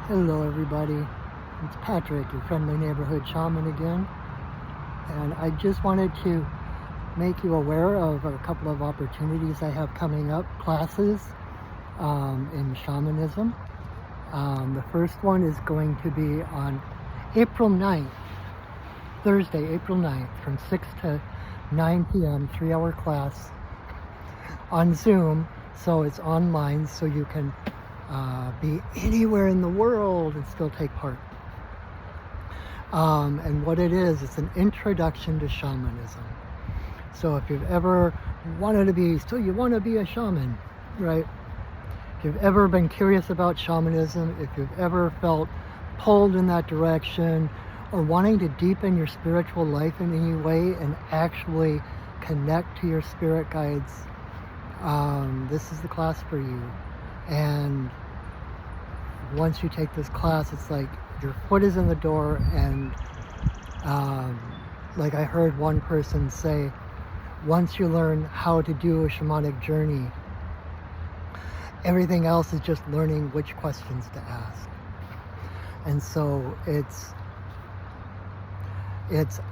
Hello everybody, it's Patrick, your friendly neighborhood shaman again, and I just wanted to make you aware of a couple of opportunities I have coming up, classes in shamanism. The first one is going to be on April 9th, Thursday, April 9th, from 6 to 9 p.m., 3-hour class on Zoom, so it's online, so you can be anywhere in the world and still take part. And what it is, it's an introduction to shamanism. So if you've ever wanted to be, so you want to be a shaman, right? If you've ever been curious about shamanism, if you've ever felt pulled in that direction, or wanting to deepen your spiritual life in any way and actually connect to your spirit guides, this is the class for you. And once you take this class, it's like your foot is in the door, and like I heard one person say, once you learn how to do a shamanic journey, everything else is just learning which questions to ask. And so it's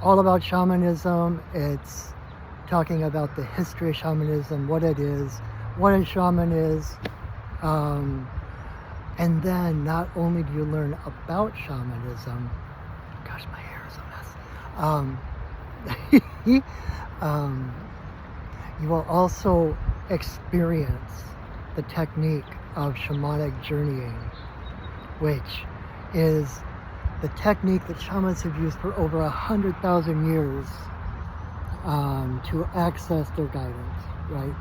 all about shamanism. It's talking about the history of shamanism, what it is, what a shaman is. And then not only do you learn about shamanism, gosh, my hair is a mess. You will also experience the technique of shamanic journeying, which is the technique that shamans have used for over 100,000 years to access their guidance, right?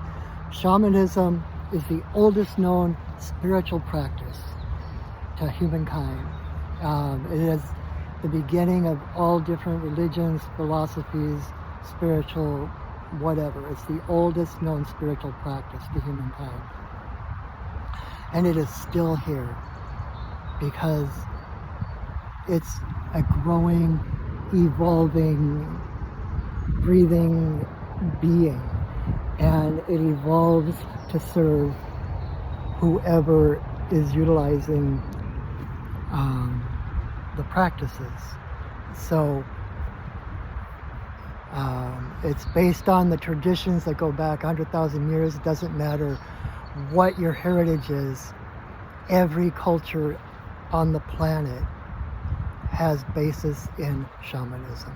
Shamanism is the oldest known spiritual practice to humankind. It is the beginning of all different religions, philosophies, spiritual, whatever. It's the oldest known spiritual practice to humankind. And it is still here because it's a growing, evolving, breathing being. And it evolves to serve whoever is utilizing the practices. So it's based on the traditions that go back 100,000 years. It doesn't matter what your heritage is. Every culture on the planet has basis in shamanism.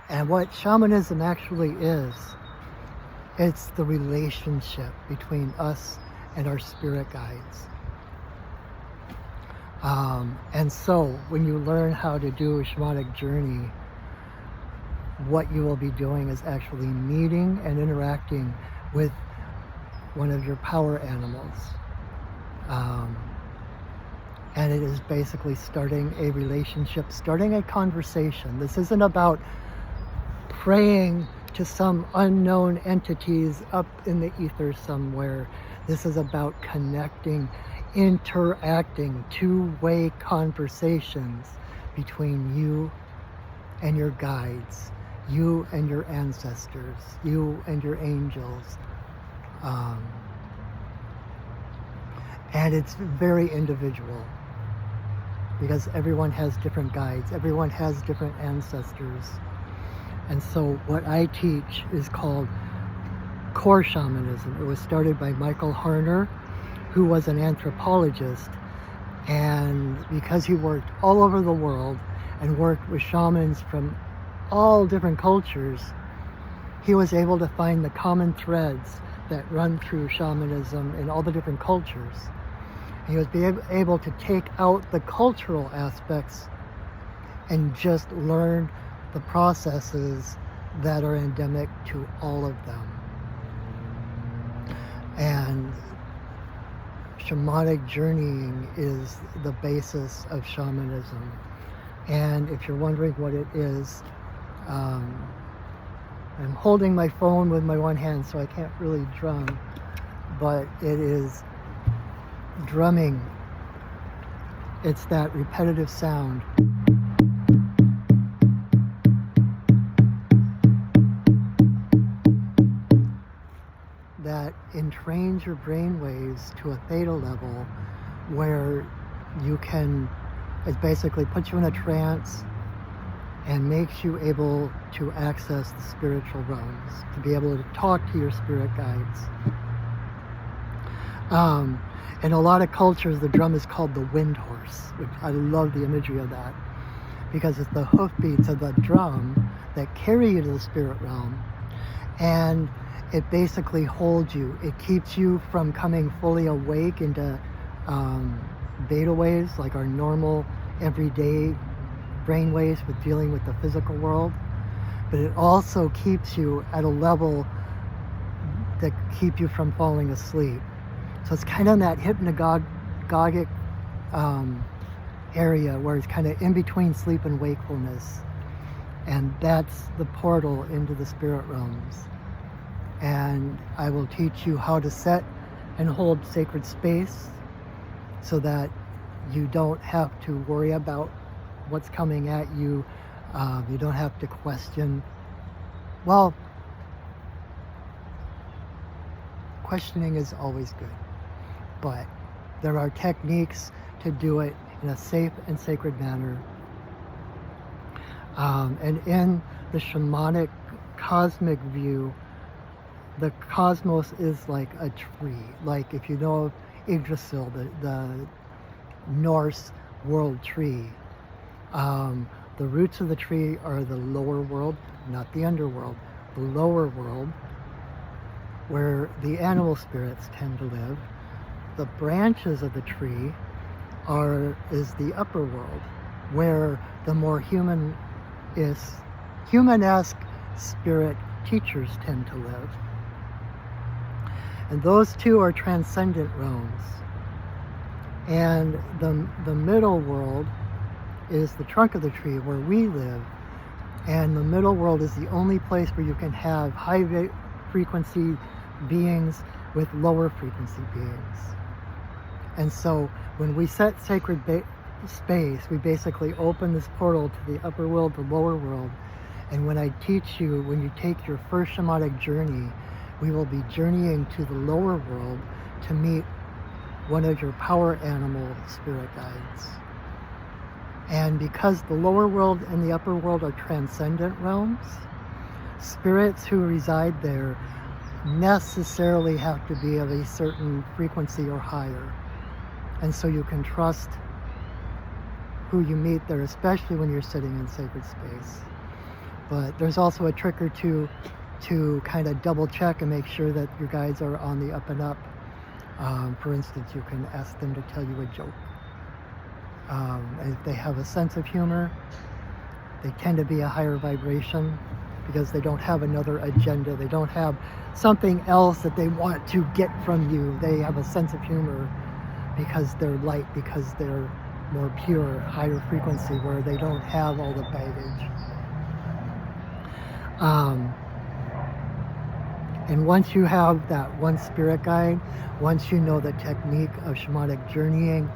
And what shamanism actually is, it's the relationship between us and our spirit guides. And so when you learn how to do a shamanic journey, what you will be doing is actually meeting and interacting with one of your power animals. And it is basically starting a relationship, starting a conversation. This isn't about praying to some unknown entities up in the ether somewhere. This is about connecting, interacting, two-way conversations between you and your guides, you and your ancestors, you and your angels. And it's very individual because everyone has different guides, everyone has different ancestors. And so what I teach is called core shamanism. It was started by Michael Harner, who was an anthropologist. And because he worked all over the world and worked with shamans from all different cultures, he was able to find the common threads that run through shamanism in all the different cultures. He was able to take out the cultural aspects and just learn the processes that are endemic to all of them. And shamanic journeying is the basis of shamanism. And if you're wondering what it is, I'm holding my phone with my one hand, so I can't really drum, but it is drumming. It's that repetitive sound. that entrains your brain waves to a theta level where it basically puts you in a trance and makes you able to access the spiritual realms, to be able to talk to your spirit guides. In a lot of cultures, the drum is called the wind horse, which I love the imagery of that, because it's the hoofbeats of the drum that carry you to the spirit realm, and it basically holds you. It keeps you from coming fully awake into beta waves, like our normal everyday brain waves with dealing with the physical world, but it also keeps you at a level that keep you from falling asleep. So it's kind of in that hypnagogic area where it's kind of in between sleep and wakefulness, and that's the portal into the spirit realms. And I will teach you how to set and hold sacred space so that you don't have to worry about what's coming at you. You don't have to question. Well, questioning is always good, but there are techniques to do it in a safe and sacred manner. And in the shamanic cosmic view, the cosmos is like a tree. Like if you know of Yggdrasil, the Norse world tree, the roots of the tree are the lower world, not the underworld, the lower world, where the animal spirits tend to live. The branches of the tree is the upper world, where the more human-esque spirit teachers tend to live. And those two are transcendent realms. And the middle world is the trunk of the tree where we live. And the middle world is the only place where you can have high frequency beings with lower frequency beings. And so when we set sacred space, we basically open this portal to the upper world, the lower world. And when I teach you, when you take your first shamanic journey, we will be journeying to the lower world to meet one of your power animal spirit guides. And because the lower world and the upper world are transcendent realms, spirits who reside there necessarily have to be of a certain frequency or higher. And so you can trust who you meet there, especially when you're sitting in sacred space. But there's also a trick or two to kind of double check and make sure that your guides are on the up and up. For instance, you can ask them to tell you a joke. And if they have a sense of humor, they tend to be a higher vibration because they don't have another agenda. They don't have something else that they want to get from you. They have a sense of humor because they're light, because they're more pure, higher frequency, where they don't have all the baggage. And once you have that one spirit guide, once you know the technique of shamanic journeying,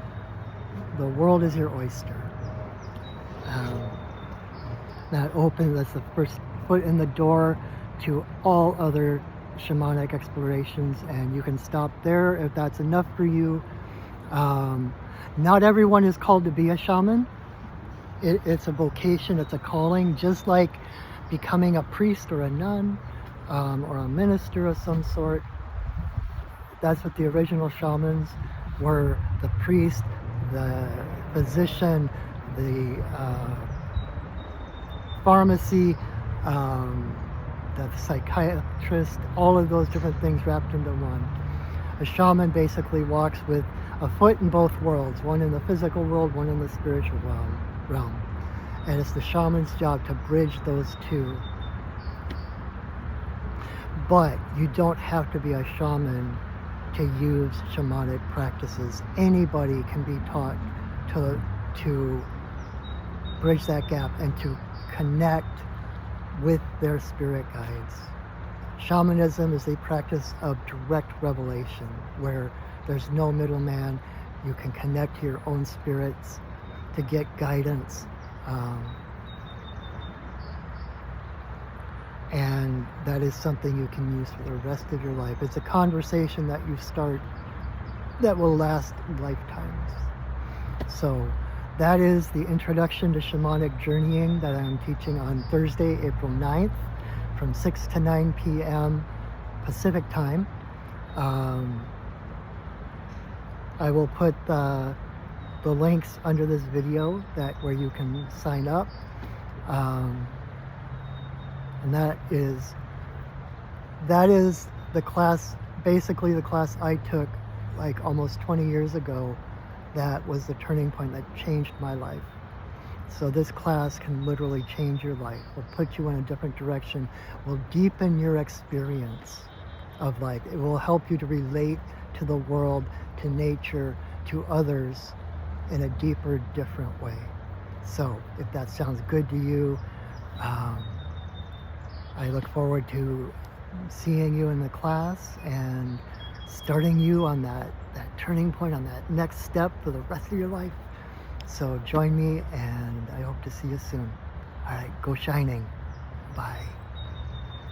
the world is your oyster. That's the first foot in the door to all other shamanic explorations, and you can stop there if that's enough for you. Not everyone is called to be a shaman. It's a vocation, it's a calling, just like becoming a priest or a nun, or a minister of some sort. That's what the original shamans were: the priest, the physician, the pharmacy, the psychiatrist, all of those different things wrapped into one. A shaman basically walks with a foot in both worlds, one in the physical world, one in the spiritual realm. And it's the shaman's job to bridge those two. But you don't have to be a shaman to use shamanic practices. Anybody can be taught to bridge that gap and to connect with their spirit guides. Shamanism is a practice of direct revelation where there's no middleman. You can connect to your own spirits to get guidance. And that is something you can use for the rest of your life. It's a conversation that you start that will last lifetimes. So that is the Introduction to Shamanic Journeying that I'm teaching on Thursday, April 9th from 6 to 9 p.m. Pacific time. I will put the links under this video where you can sign up. And that is the class, basically the class I took like almost 20 years ago. That was the turning point that changed my life. So this class can literally change your life, will put you in a different direction, will deepen your experience of life. It will help you to relate to the world, to nature, to others in a deeper, different way. So if that sounds good to you, I look forward to seeing you in the class and starting you on that turning point, on that next step for the rest of your life. So join me, and I hope to see you soon. All right, go shining. Bye.